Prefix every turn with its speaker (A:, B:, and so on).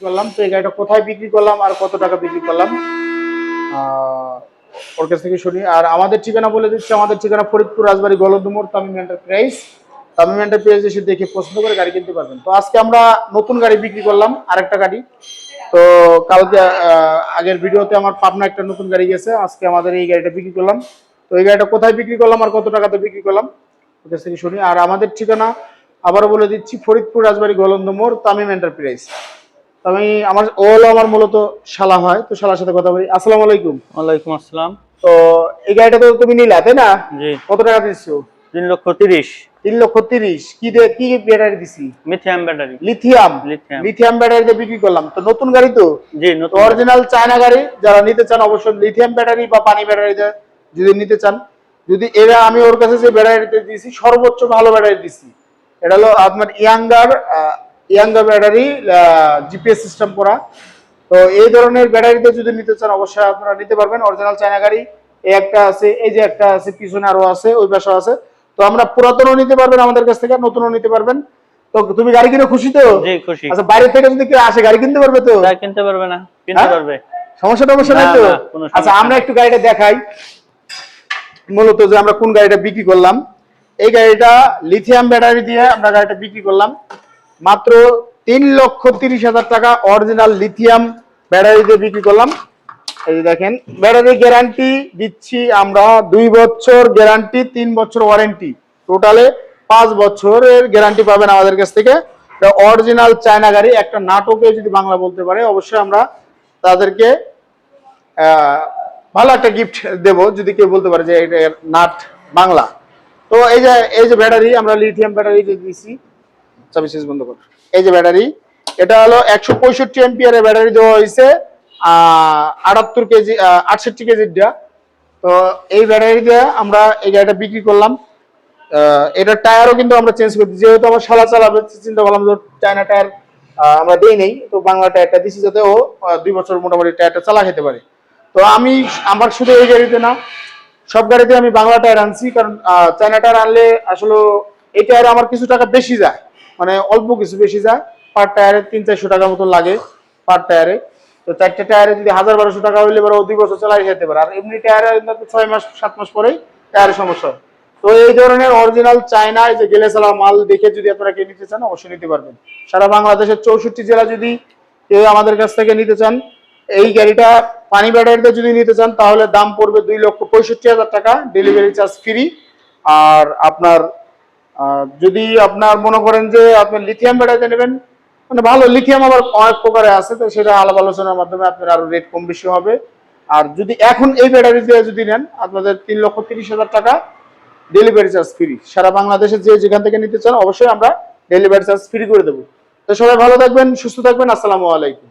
A: করলাম। তো এই গাড়িটা কোথায় বিক্রি করলাম আর কত টাকা বিক্রি করলাম ওর কাছ থেকে শুনি। আর আমাদের ঠিকানা বলে দিচ্ছি, আমাদের ঠিকানা ফরিদপুর রাজবাড়ী গলন্দ মোড়, তামিম এন্টারপ্রাইজ। তামিম এন্টারপ্রাইজ এসে দেখে পছন্দ করে গাড়ি কিনতে পারবেন। তো আজকে আমরা নতুন গাড়ি বিক্রি করলাম, আরেকটা গাড়ি। তো কালকে আগের ভিডিওতে আমার পাবনা একটা নতুন গাড়ি গেছে, আজকে আমাদের এই গাড়িটা বিক্রি করলাম। তো এই গাড়িটা কোথায় বিক্রি করলাম আর কত টাকাতে বিক্রি করলাম ওর কাছ থেকে শুনি। আর আমাদের ঠিকানা আবারও বলে দিচ্ছি, ফরিদপুর রাজবাড়ী গলন্দ মোড়, তামিম এন্টারপ্রাইজ। আমি আমার মূলত শালা হয়, তো শালার সাথে কথা বলি। আসসালামু আলাইকুম।
B: ওয়ালাইকুম আসসালাম।
A: তো এই গাড়িটা তো তুমি নিলা, তাই না?
B: জি।
A: কত টাকা দিচ্ছো?
B: 3,30,000।
A: 3,30,000 কি দিয়ে, কি ব্যাটারি দিছি?
B: Lithium battery.
A: লিথিয়াম ব্যাটারিতে বিক্রি করলাম। তো নতুন গাড়ি তো,
B: জি নতুন
A: অরিজিনাল চায়না গাড়ি। যারা নিতে চান অবশ্যই লিথিয়াম ব্যাটারি বা পানি ব্যাটারিতে যদি নিতে চান, যদি এরা আমি ওর কাছে যে ব্যাটারিতে দিয়েছি সর্বোচ্চ ভালো ব্যাটারি দিছি। এটা হলো আপনার ইয়াঙ্গার ব্যাটারি, জিপিএস সিস্টেম করা। তো এই ধরনের ব্যাটারিতে যদি নিতে চান অবশ্যই আপনারা নিতে পারবেন, অরিজিনাল চায়না গাড়ি। এই একটা আছে, এই যে একটা আছে, পিছনে আরো আছে, ওই পাশে আছে। তো আমরা পুরাতনও নিতে পারবেন আমাদের কাছ থেকে, নতুনও নিতে পারবেন। তো তুমি গাড়ি কিনে খুশি তো?
B: জি খুশি।
A: আচ্ছা, বাইরে থেকে যদি কেউ আসে গাড়ি কিনতে পারবে তো?
B: গাড়ি কিনতে পারবে না? কিনতে পারবে,
A: সমস্যা নাই তো? আচ্ছা, আমরা একটু গাড়িটা দেখাই মূলত যে আমরা কোন গাড়িটা বিক্রি করলাম। এই গাড়িটা লিথিয়াম ব্যাটারি দিয়ে আমরা গাড়িটা বিক্রি করলাম মাত্র 3,30,000 টাকা, অরিজিনাল লিথিয়াম ব্যাটারি দিয়ে বিক্রি করলাম। এই যে দেখেন, ব্যাটারি গ্যারান্টি দিচ্ছি আমরা 2 বছর গ্যারান্টি, 3 বছর ওয়ারেন্টি, টোটালে 5 বছরের গ্যারান্টি পাবেন আমাদের কাছ থেকে। অরিজিনাল চায়না গাড়ি। একটা নাটকে যদি বাংলা বলতে পারে অবশ্যই আমরা তাদেরকে ভালো একটা গিফট দেব যদি কেউ বলতে পারে যে এটা নাট বাংলা। তো এই যে ব্যাটারি আমরা লিথিয়াম ব্যাটারি দিয়েছি, চাবি সুইচ বন্ধ কর। এই যে ব্যাটারি, এটা হলো 165 এম্পিয়ারের ব্যাটারি দেওয়া হয়েছে, 78 কেজি 68 কেজির। তো এই ব্যাটারি দিয়ে আমরা এই গাড়িটা বিক্রি করলাম। এটা টায়ারও কিন্তু আমরা চেঞ্জ করছি, যেহেতু আমার শালা চালাবে, চিন্তা করলাম যে চায়না টায়ার আমরা দিই নেই, তো বাংলা টায়ারটা দিচ্ছি যাতে ও 2 বছর মোটামুটি টায়ারটা চালা খেতে পারে। তো আমার শুধু এই গাড়িতে না, সব গাড়িতে আমি বাংলা টায়ার আনছি, কারণ চায়না টায়ার আনলে আসলে এই টায়ারে আমার কিছু টাকা বেশি যায়, মানে অল্প কিছু বেশি যায়। পার টায়ারে 300-400 টাকা মতো লাগে পার টায়ারে। তো 4টা টায়ারে যদি 1000-1200 টাকা হইলে এবার ও 2 বছর চালাই যেতে পারে। আর এমনি টায়ারে 6 মাস 7 মাস পরেই টায়ারের সমস্যা হয়। তো এই ধরনের অরিজিনাল চায়না এই যে গেলে চালা মাল দেখে যদি আপনারা কে নিতে চান অবশ্যই নিতে পারবেন। সারা বাংলাদেশের 64 জেলা যদি কেউ আমাদের কাছ থেকে নিতে চান, এই গাড়িটা পানি ব্যাটারিতে যদি নিতে চান তাহলে দাম পড়বে 2,65,000 টাকা, ডেলিভারি চার্জ ফ্রি। আর আপনার যদি আপনার মনে করেন যে আপনি লিথিয়াম ব্যাটারিতে নেবেন, মানে ভালো লিথিয়াম আবার অনেক প্রকারে আছে, তো সেটা আলাপ আলোচনার মাধ্যমে আপনার আরো রেট কম বেশি হবে। আর যদি এখন এই ব্যাটারি দিয়ে যদি নেন আপনাদের 3,30,000 টাকা, ডেলিভারি চার্জ ফ্রি। সারা বাংলাদেশে যেখান থেকে নিতে চান অবশ্যই আমরা ডেলিভারি চার্জ ফ্রি করে দেবো। তো সবাই ভালো থাকবেন, সুস্থ থাকবেন। আসসালামু আলাইকুম।